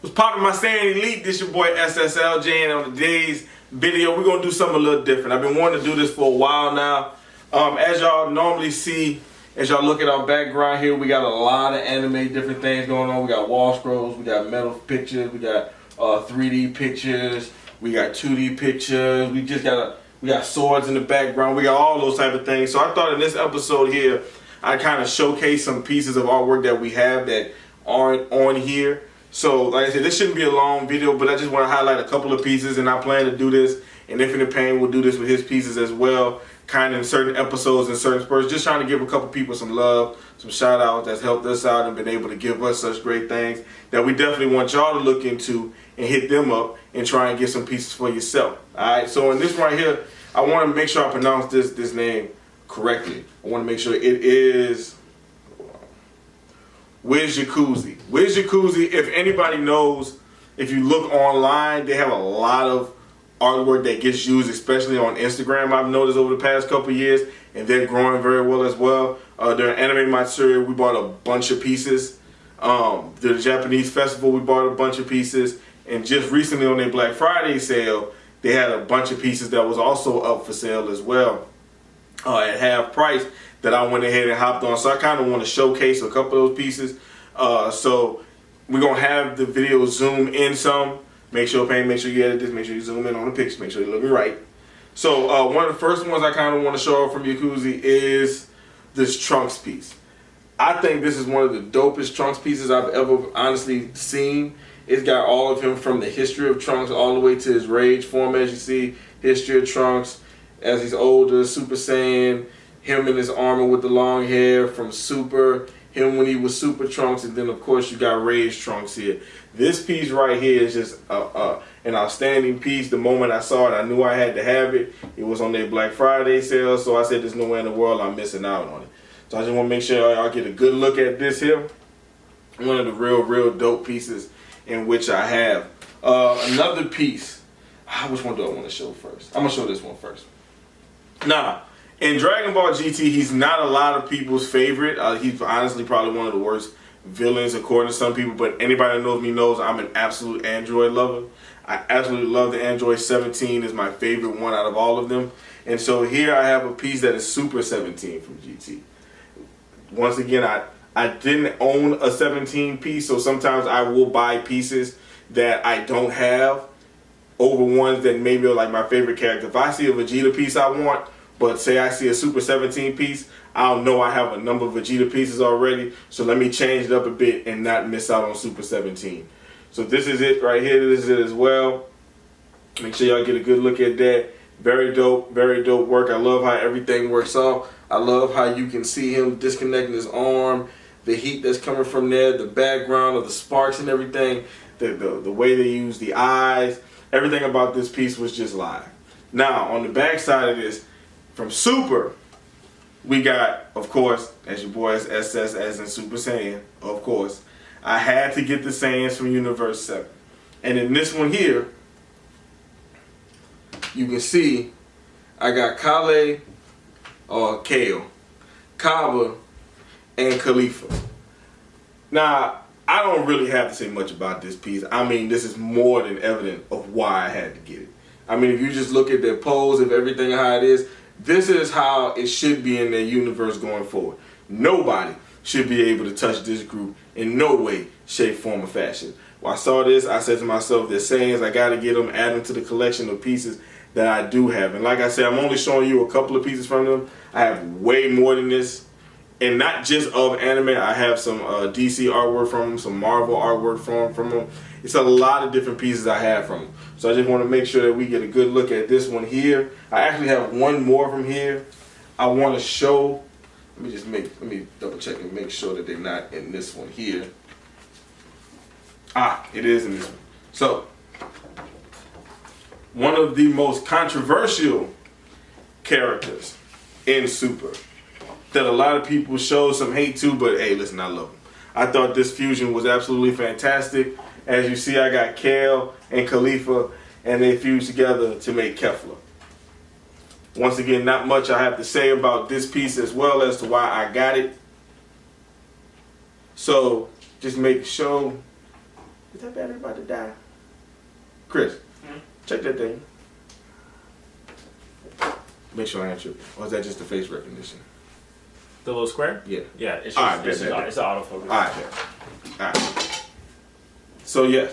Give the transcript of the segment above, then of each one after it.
What's poppin', my Saiyan Elite? This your boy SSLJ, and on today's video, we're gonna do something a little different. I've been wanting to do this for a while now. As y'all normally see, as y'all look at our background here, we got a lot of anime, different things going on. We got wall scrolls, we got metal pictures, we got 3D pictures, we got 2D pictures. We got swords in the background. We got all those type of things. So I thought in this episode here, I kind of showcase some pieces of artwork that we have that aren't on here. So, like I said, this shouldn't be a long video, but I just want to highlight a couple of pieces, and I plan to do this, and Infinite Pain will do this with his pieces as well, kind of in certain episodes and certain spurts, just trying to give a couple people some love, some shout outs that's helped us out and been able to give us such great things that we definitely want y'all to look into and hit them up and try and get some pieces for yourself. Alright, so in this right here, I want to make sure I pronounce this name correctly. I want to make sure it is Wiz Jacuzzi. Wiz Jacuzzi, if anybody knows, if you look online, they have a lot of artwork that gets used, especially on Instagram, I've noticed over the past couple of years, and they're growing very well as well. During Anime Matsuri, we bought a bunch of pieces. The Japanese festival, we bought a bunch of pieces. And just recently on their Black Friday sale, they had a bunch of pieces that was also up for sale as well at half price that I went ahead and hopped on. So I kind of want to showcase a couple of those pieces. So we're going to have the video zoom in some. Make sure you edit this, make sure you zoom in on the picture, make sure you're looking right. So one of the first ones I kind of want to show off from Jacuzzi is this Trunks piece. I think this is one of the dopest Trunks pieces I've ever honestly seen. It's got all of him from the history of Trunks all the way to his rage form, as you see. History of Trunks as he's older, Super Saiyan, him in his armor with the long hair from Super, him when he was Super Trunks, and then of course you got Rage Trunks here. This piece right here is just an outstanding piece. The moment I saw it, I knew I had to have it. It was on their Black Friday sale, so I said there's no way in the world I'm missing out on it. So I just want to make sure y'all get a good look at this here. One of the real dope pieces in which I have. Another piece. Which one do I want to show first? I'm going to show this one first. Nah, in Dragon Ball GT, he's not a lot of people's favorite. He's honestly probably one of the worst villains according to some people, but anybody that knows me knows I'm an absolute Android lover. I absolutely love the Android 17 is my favorite one out of all of them. And so here I have a piece that is Super 17 from GT. Once again, I didn't own a 17 piece, so sometimes I will buy pieces that I don't have over ones that maybe are like my favorite character. If I see a Vegeta piece I want, but say I see a Super 17 piece, I'll know I have a number of Vegeta pieces already, so let me change it up a bit and not miss out on Super 17. So this is it right here. This is it as well. Make sure y'all get a good look at that. Very dope work. I love how everything works out. I love how you can see him disconnecting his arm, the heat that's coming from there, the background of the sparks and everything, the way they use the eyes. Everything about this piece was just live. Now, on the back side of this, from Super, we got, of course, as your boys SS as in Super Saiyan, of course. I had to get the Saiyans from Universe 7. And in this one here, you can see I got Kale, or Kale, Kaba, and Khalifa. Now, I don't really have to say much about this piece. I mean, this is more than evident of why I had to get it. I mean, if you just look at their pose, of everything how it is, this is how it should be in their universe going forward. Nobody should be able to touch this group in no way, shape, form, or fashion. When I saw this, I said to myself, they're Saiyans, I got to get them, add them to the collection of pieces that I do have. And like I said, I'm only showing you a couple of pieces from them. I have way more than this. And not just of anime, I have some DC artwork from them, some Marvel artwork from them. It's a lot of different pieces I have from them. So I just want to make sure that we get a good look at this one here. I actually have one more from here. I want to show, let me double check and make sure that they're not in this one here. It is in this one. So, one of the most controversial characters in Super that a lot of people show some hate to, but hey, listen, I love them. I thought this fusion was absolutely fantastic. As you see, I got Kale and Khalifa, and they fused together to make Kefla. Once again, not much I have to say about this piece as well as to why I got it. So, just make sure Is that battery about to die? Chris, check that thing. Make sure I ain't tripping. Or is that just the face recognition? The little square? Yeah. Yeah, it's Alright, just, it's an autofocus. Alright. So yeah.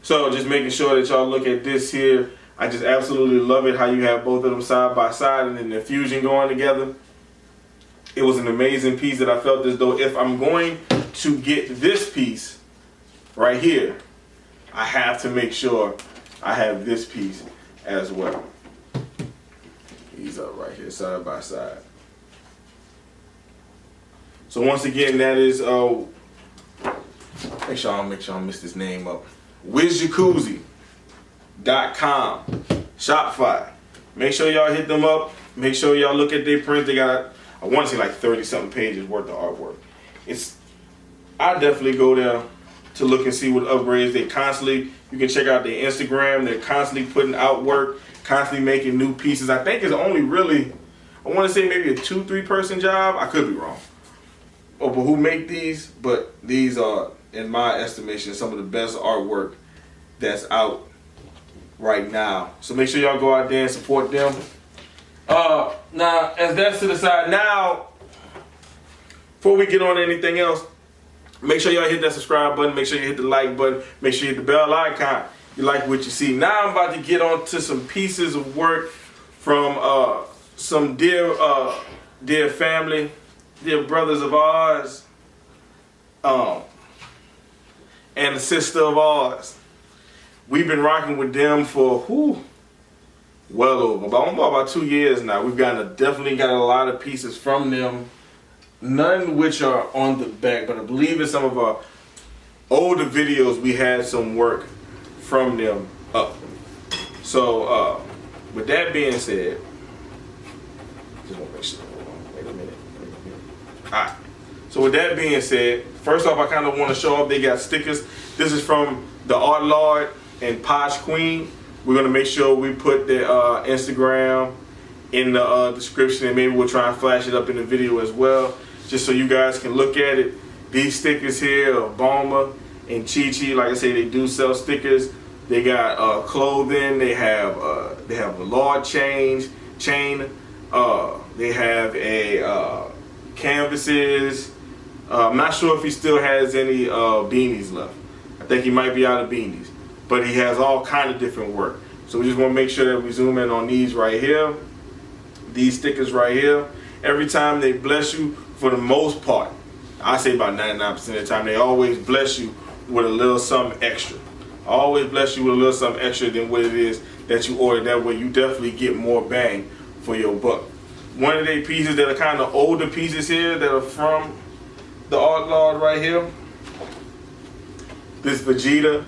So just making sure that y'all look at this here. I just absolutely love it how you have both of them side by side and then the fusion going together. It was an amazing piece that I felt as though if I'm going to get this piece right here, I have to make sure I have this piece as well. These are right here, side by side. So once again, that is make sure I don't miss this name up. WizJacuzzi.com, Shopify. Make sure y'all hit them up. Make sure y'all look at their prints. They got, I want to say, like 30-something pages worth of artwork. I definitely go there to look and see what upgrades they constantly. You can check out their Instagram. They're constantly putting out work, constantly making new pieces. I think it's only really, I want to say maybe a 2-3 person job. I could be wrong. But who make these? But these are, in my estimation, some of the best artwork that's out right now. So make sure y'all go out there and support them. Now, as that's to the side, now, before we get on to anything else, make sure y'all hit that subscribe button. Make sure you hit the like button. Make sure you hit the bell icon. You like what you see. Now I'm about to get on to some pieces of work from some dear family, dear brothers of ours, and a sister of ours. We've been rocking with them for well over about 2 years now. We've definitely got a lot of pieces from them. None which are on the back, but I believe in some of our older videos we had some work from them up. So with that being said, just want to make sure. Wait a minute. Alright. So with that being said, first off, I kind of want to show off they got stickers. This is from the Art Lord and Posh Queen. We're going to make sure we put their Instagram in the description, and maybe we'll try and flash it up in the video as well, just so you guys can look at it. These stickers here are Balma and Chi Chi. Like I say, they do sell stickers. They got clothing. They have a Lord chain. They have a canvases. I'm not sure if he still has any beanies left. I think he might be out of beanies, but he has all kind of different work. So we just want to make sure that we zoom in on these right here. These stickers right here. Every time they bless you, for the most part, I say about 99% of the time, they always bless you with a little something extra. Always bless you with a little something extra than what it is that you ordered. That way you definitely get more bang for your buck. One of the pieces that are kind of older pieces here that are from the Art Lord right here. This Vegeta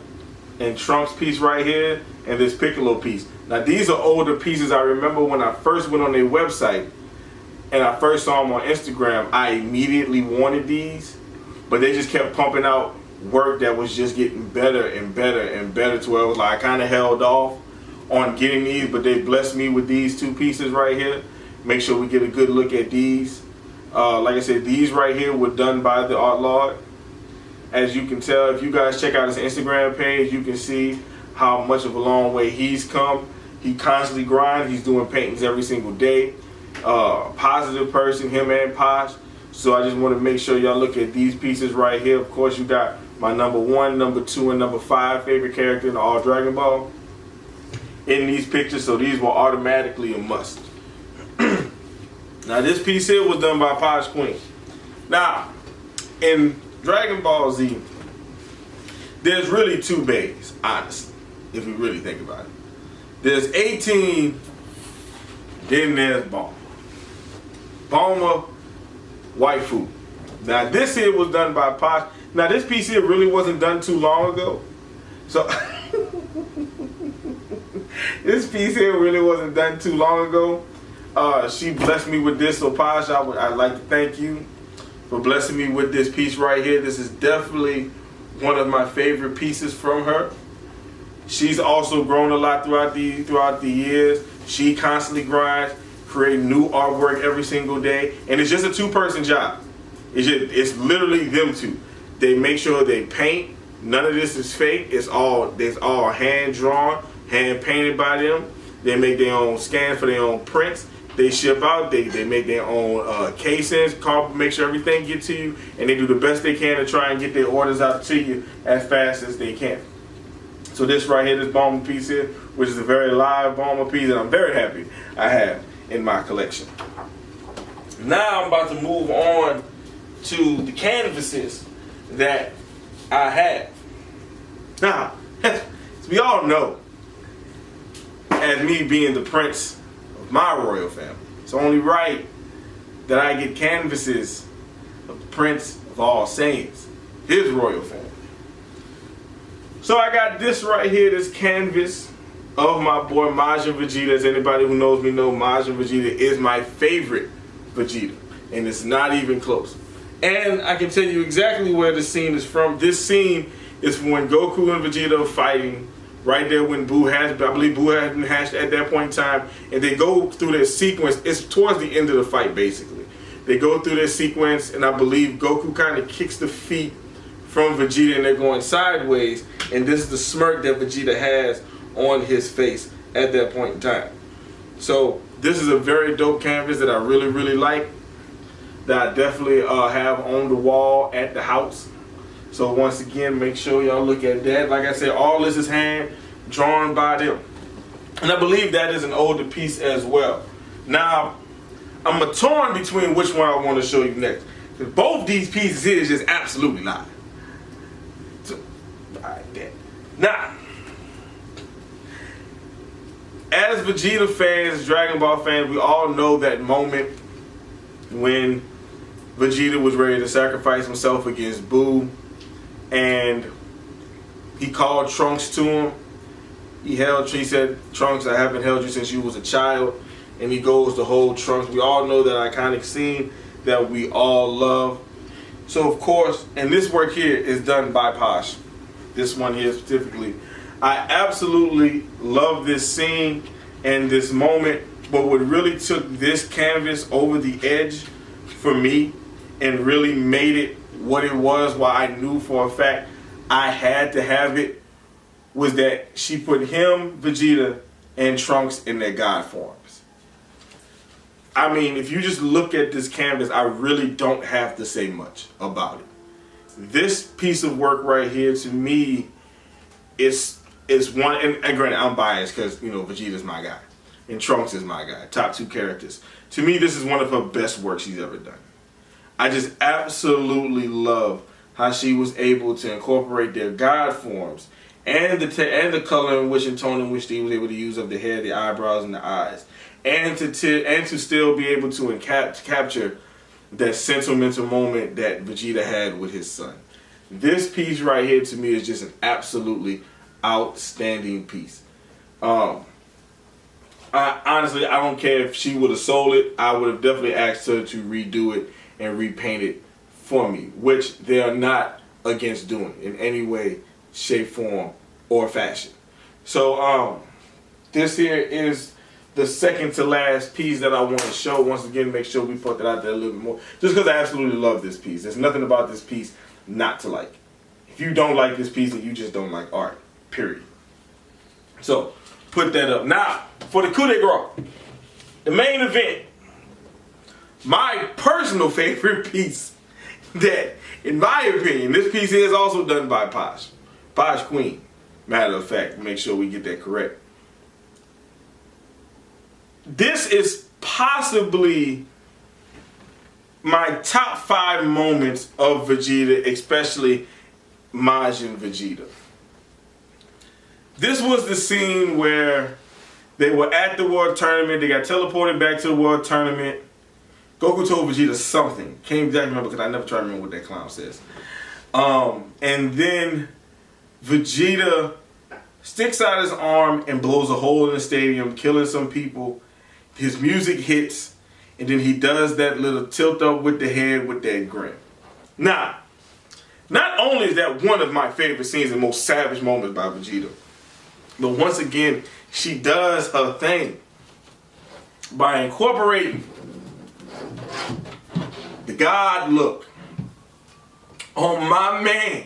and Trunks piece right here, and this Piccolo piece. Now these are older pieces. I remember when I first went on their website and I first saw them on Instagram, I immediately wanted these, but they just kept pumping out work that was just getting better and better and better, to where it was like I kind of held off on getting these, but they blessed me with these two pieces right here. Make sure we get a good look at these. Like I said, these right here were done by the Art Lord. As you can tell, if you guys check out his Instagram page, you can see how much of a long way he's come. He constantly grinds. He's doing paintings every single day. Positive person, him and Posh. So I just want to make sure y'all look at these pieces right here. Of course, you got my number 1, number 2, and number 5 favorite character in all Dragon Ball in these pictures. So these were automatically a must. Now this piece here was done by Posh Queen. Now, in Dragon Ball Z, there's really 2 bays, honestly, if we really think about it. There's 18, then there's Bulma. Bulma, waifu. Now this here was done by Posh. Now this piece here really wasn't done too long ago. So this piece here really wasn't done too long ago. She blessed me with this, so Posh, I'd like to thank you for blessing me with this piece right here. This is definitely one of my favorite pieces from her. She's also grown a lot throughout the years. She constantly grinds, creating new artwork every single day, and it's just a 2-person job. It's literally them two. They make sure they paint, None of this is fake. It's all hand drawn, hand painted by them. They make their own scans for their own prints. They ship out. They make their own casings. Make sure everything gets to you, and they do the best they can to try and get their orders out to you as fast as they can. So this right here, this bomber piece here, which is a very live bomber piece that I'm very happy I have in my collection. Now I'm about to move on to the canvases that I have. Now, as we all know, as me being the prince of my royal family, it's only right that I get canvases of the Prince of All Saints, his royal family. So I got this right here, this canvas of my boy Majin Vegeta. As anybody who knows me know, Majin Vegeta is my favorite Vegeta, and it's not even close. And I can tell you exactly where the scene is from. This scene is from when Goku and Vegeta are fighting, right there when I believe Boo has been hatched at that point in time, and they go through their sequence. It's towards the end of the fight, basically. They go through their sequence, and I believe Goku kind of kicks the feet from Vegeta, and they're going sideways, and this is the smirk that Vegeta has on his face at that point in time. So this is a very dope canvas that I really, really like, that I definitely have on the wall at the house. So once again, make sure y'all look at that. Like I said, all this is hand drawn by them. And I believe that is an older piece as well. Now, I'm torn between which one I want to show you next. Because both these pieces here is just absolutely live. So, alright, then. Now, as Vegeta fans, Dragon Ball fans, we all know that moment when Vegeta was ready to sacrifice himself against Boo, and he called Trunks to him. He said, "Trunks, I haven't held you since you was a child." And he goes to hold Trunks. We all know that iconic scene that we all love. So of course, and this work here is done by Posh. This one here specifically. I absolutely love this scene and this moment, but what really took this canvas over the edge for me and really made it what it was, why I knew for a fact I had to have it, was that she put him, Vegeta, and Trunks in their God forms. I mean, if you just look at this canvas, I really don't have to say much about it. This piece of work right here, to me, is one, and granted, I'm biased because, you know, Vegeta's my guy, and Trunks is my guy, top two characters. To me, this is one of her best works she's ever done. I just absolutely love how she was able to incorporate their God forms and the color in which and tone in which they was able to use of the hair, the eyebrows, and the eyes, and to still be able to capture that sentimental moment that Vegeta had with his son. This piece right here to me is just an absolutely outstanding piece. Honestly, I don't care if she would have sold it. I would have definitely asked her to redo it and repaint it for me, which they are not against doing in any way, shape, form, or fashion. So this here is the second to last piece that I want to show. Once again, make sure we put that out there a little bit more, just because I absolutely love this piece. There's nothing about this piece not to like. If you don't like this piece, then you just don't like art, period. So put that up. Now, for the coup de grace, the main event, my personal favorite piece that, in my opinion, this piece here is also done by Posh. Posh Queen, matter of fact. Make sure we get that correct. This is possibly my top 5 moments of Vegeta, especially Majin Vegeta. This was the scene where they were at the World Tournament. They got teleported back to the World Tournament. Goku told Vegeta something. Can't exactly remember because I never try to remember what that clown says. And then Vegeta sticks out his arm and blows a hole in the stadium, killing some people. His music hits, and then he does that little tilt up with the head with that grin. Now, not only is that one of my favorite scenes and most savage moments by Vegeta, but once again, she does her thing by incorporating the God look on my man,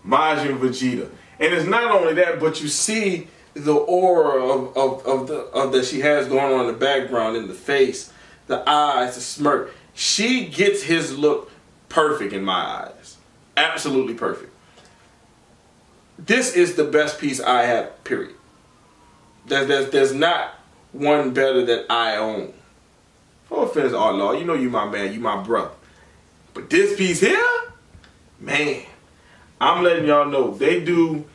Majin Vegeta. And it's not only that, but you see the aura of that she has going on in the background, in the face, the eyes, the smirk. She gets his look perfect in my eyes. Absolutely perfect. This is the best piece I have, period. There's not one better that I own. No offense, Outlaw. You know you my man, you my brother. But this piece here, man, I'm letting y'all know. They do,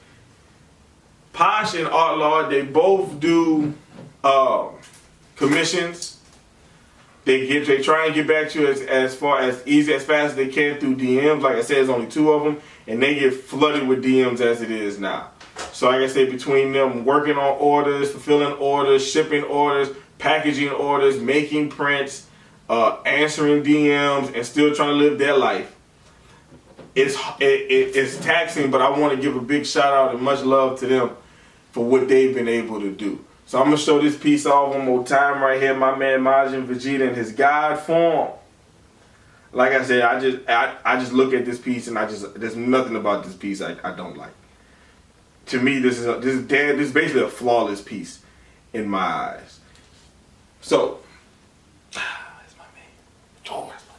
Posh and Outlaw, they both do commissions. They try and get back to you as fast as they can through DMs. Like I said, there's only 2 of them, and they get flooded with DMs as it is now. So like I said, between them working on orders, fulfilling orders, shipping orders, packaging orders, making prints, answering DMs, and still trying to live their life, it's taxing. But I want to give a big shout out and much love to them for what they've been able to do. So I'm going to show this piece off one more time right here. My man Majin Vegeta in his God form. Like I said, I just look at this piece and there's nothing about this piece I don't like. To me, this is basically a flawless piece in my eyes. So, that's my man. Oh, that's my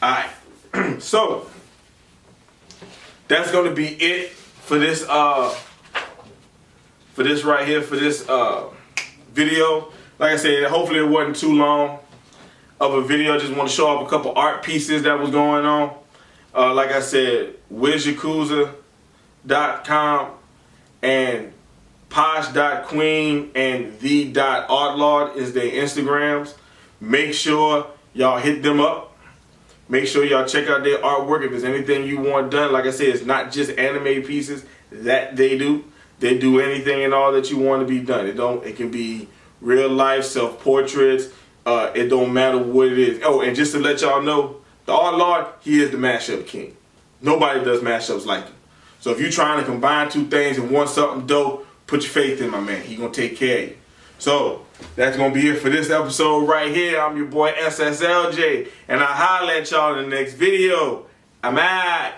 guy. Alright. So, that's going to be it for this right here, for this video. Like I said, hopefully it wasn't too long of a video. I just want to show off a couple art pieces that was going on. Like I said, WizYakuza.com and Posh.Queen and the.Outlawed is their Instagrams. Make sure y'all hit them up. Make sure y'all check out their artwork. If there's anything you want done, like I said, it's not just anime pieces that they do. They do anything and all that you want to be done. It can be real life, self-portraits. It don't matter what it is. Oh, and just to let y'all know, the Outlawed, he is the mashup king. Nobody does mashups like him. So if you're trying to combine 2 things and want something dope, put your faith in my man. He gonna take care of you. So that's gonna be it for this episode right here. I'm your boy SSLJ, and I'll holler at y'all in the next video. I'm out.